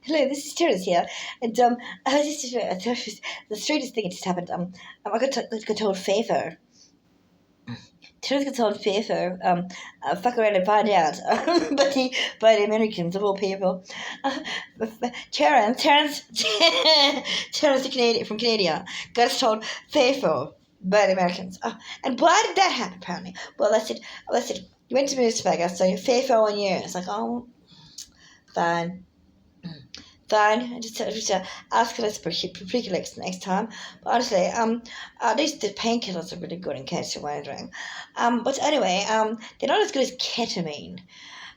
Hello, this is Terrance here, and I was just the strangest thing that just happened. I got told favor. Terrance got told favor. Fuck around and find out. By the Americans of all people. Uh, Terrance, Terrance the Canadian from Canada got told favor by the Americans. And why did that happen? Apparently, well, I said you went to Moose Vegas, so favor on you. It's like, oh, fine. Fine, just ask us for Precalex next time. But honestly, at least the painkillers are really good in case you're wondering. But anyway, they're not as good as ketamine.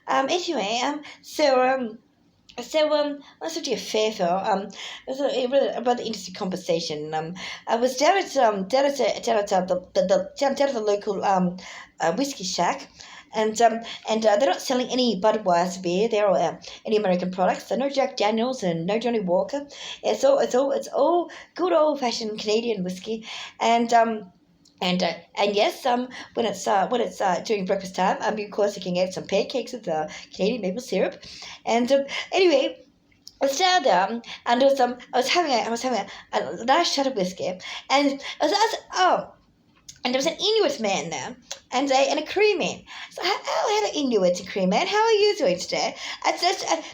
Anyway, let's do a favor. It was a rather interesting conversation. I was down at the local whiskey shack, and they're not selling any Budweiser beer. They're all any American products. So no Jack Daniels and no Johnny Walker. It's all good old fashioned Canadian whiskey, and and yes, when it's during breakfast time, of course you can get some pancakes with Canadian maple syrup, and anyway. I was down there, and there was, I was having a nice shot of whiskey, and and there was an Inuit man there, and a Cree man. So, hello, Inuit and Cree man. How are you doing today?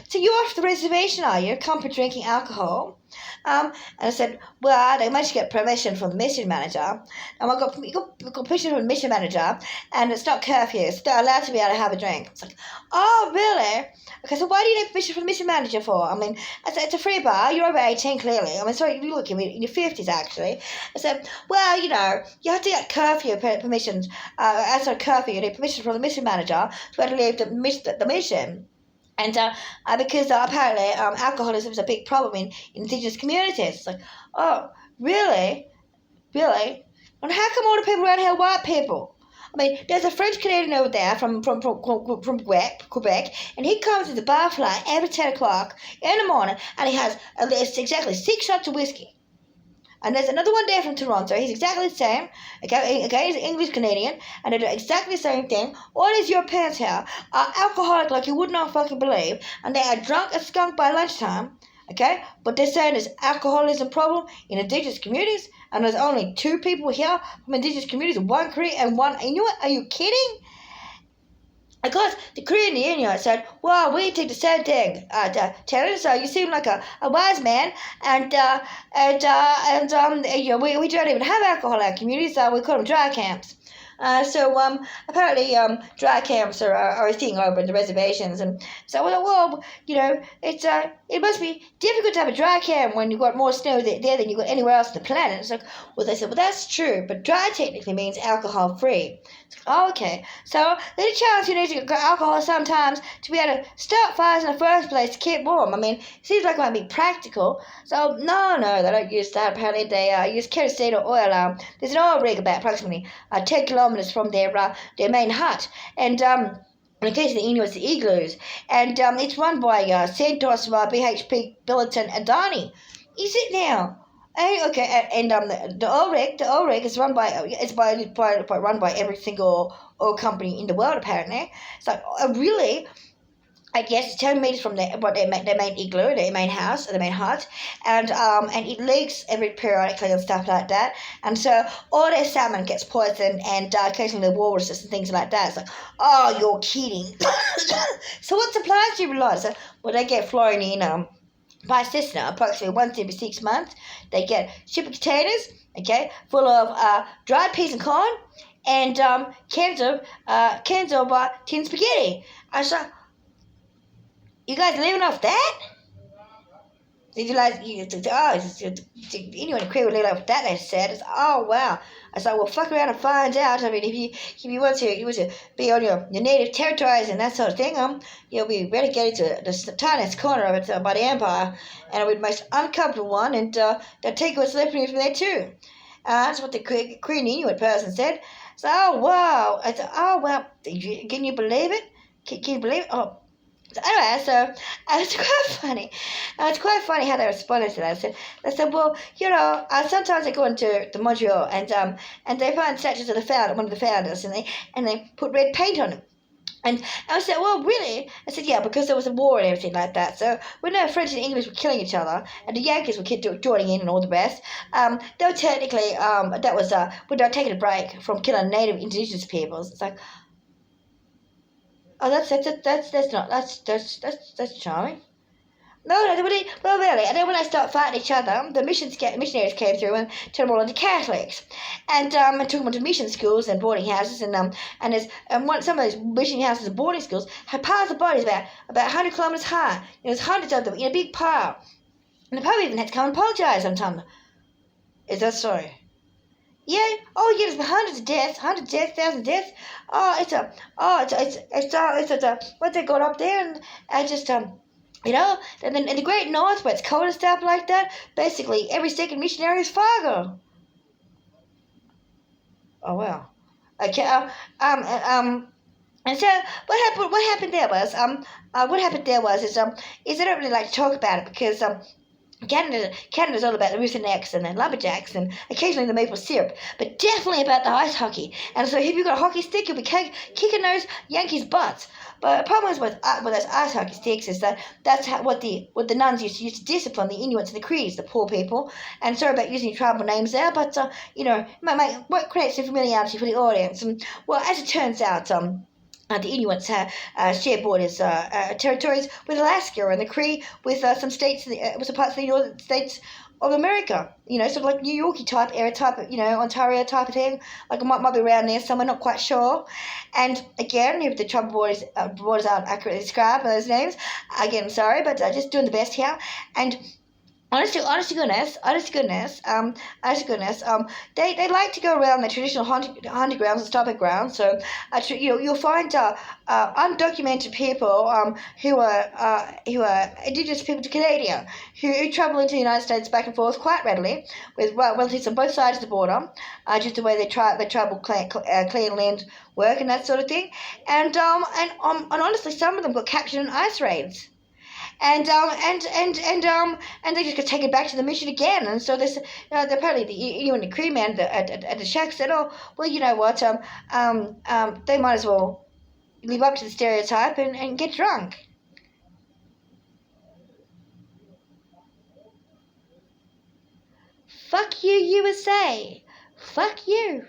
So you're off the reservation, are you? Come for drinking alcohol? And I said, well, I managed to get permission from the mission manager. And we got permission from the mission manager, and it's not curfew, so they're allowed to be able to have a drink. It's like, oh, really? Okay, so why do you need permission from the mission manager for? I mean, it's a free bar. You're over 18, clearly. I mean, sorry, you look in your 50s, actually. I said, well, you have to get curfew permissions. Outside curfew, you need permission from the mission manager to be able to leave the mission. And because apparently alcoholism is a big problem in indigenous communities. It's like, oh, really? Really? And how come all the people around here are white people? I mean, there's a French Canadian over there from Quebec, and he comes to the bar fly every 10 o'clock in the morning, and he has at least exactly 6 shots of whiskey. And there's another one there from Toronto. He's exactly the same. Okay, he's an English Canadian, and they do exactly the same thing. All these Europeans here are alcoholic like you would not fucking believe, and they are drunk as skunk by lunchtime. Okay, but they're saying there's alcoholism problem in indigenous communities, and there's only 2 people here from indigenous communities, 1 Cree and 1 Inuit. Are you kidding? Of course, the Cree and the Inuit said, well, we think the same thing, Terrance. You seem like a wise man, and we don't even have alcohol in our communities, so we call them dry camps. Apparently, dry camps are a thing over in the reservations, and so well, it must be difficult to have a dry camp when you've got more snow there than you've got anywhere else on the planet. It's like, well, they said, well, that's true, but dry technically means alcohol free. It's like, oh, okay, so there's a chance you need to get alcohol sometimes to be able to start fires in the first place to keep warm. I mean, it seems like it might be practical. So no, they don't use that. Apparently, they use kerosene or oil. There's an oil rig about approximately 10 kilometers from their main hut, and in the case of the Inuits, the igloos, and it's run by Santos, BHP, Billiton, and Adani. Is it now? And the oil rig is run run by every single oil company in the world, apparently. So really, I guess 10 meters from their main igloo, their main house, their main hut, and it leaks every periodically and stuff like that, and so all their salmon gets poisoned, and occasionally walruses and things like that. It's like, oh, you're kidding. So what supplies do you rely on? So, well, they get fluorine in by Cessna approximately once every 6 months. They get shipping containers, okay, full of dried peas and corn, and cans of tin spaghetti. I said, you guys living off that? Did you like, anyone agree with living off that, they said. It's, oh, wow. I said, well, fuck around and find out. I mean, if you want to be on your native territories and that sort of thing, you'll be relegated to the tiniest corner of it by the Empire, and it'll be the most uncomfortable one, and they'll take what's left of you from there, too. That's what the Korean Inuit person said. So, oh, wow. I said, oh, well, can you believe it? Can you believe it? Oh. So anyway, it's quite funny. It's quite funny how they responded to that. They said, well, sometimes I go into the Montreal, and they find statues of one of the founders, and they put red paint on them. And I said, well, really? I said, yeah, because there was a war and everything like that. So when the French and English were killing each other, and the Yankees were joining in and all the rest, they were technically, that was, when they were taking a break from killing native indigenous peoples. It's like, oh, that's charming. No, no, well, really. And then when they start fighting each other, the missionaries came through and turned them all into Catholics, and took them to mission schools and boarding houses, some of those mission houses and boarding schools had piles of bodies about 100 kilometers high. There's hundreds of them in a big pile, and the Pope even had to come and apologize sometimes. Is that so? Yeah. Oh, yeah. There's hundreds of deaths, thousands of deaths. Oh, what they got up there, and I just and then in the Great North, where it's cold and stuff like that, basically every second missionary is Fargo. Oh well. Okay. And so what happened there was is I don't really like to talk about it because Canada's all about the Ruthenecks and the Lumberjacks and occasionally the maple syrup, but definitely about the ice hockey. And so if you've got a hockey stick, you'll be kicking those Yankees' butts. But the problem is with those ice hockey sticks is that's what the nuns used to use to discipline the Inuits and the Crees, the poor people. And sorry about using tribal names there, but what creates some familiarity for the audience. And well, as it turns out, the Inuits share borders territories with Alaska, and the Cree with some states, with some parts of the United States of America. Sort of like New Yorkie type area, Ontario type of thing. Like it might be around there somewhere, not quite sure. And again, if the tribal borders aren't accurately described by those names, again, I'm sorry, but just doing the best here. And honest to goodness, they like to go around the traditional hunting grounds and stomping grounds. So, you'll find undocumented people who are indigenous people to Canada who travel into the United States back and forth quite readily with relatives on both sides of the border, just the way they travel clean land work and that sort of thing. And honestly, some of them got captured in ice raids. And they just got taken back to the mission again. And so this, apparently the and the Cree man at the shack said, "Oh, well, you know what? They might as well live up to the stereotype and get drunk." Fuck you, USA. Fuck you.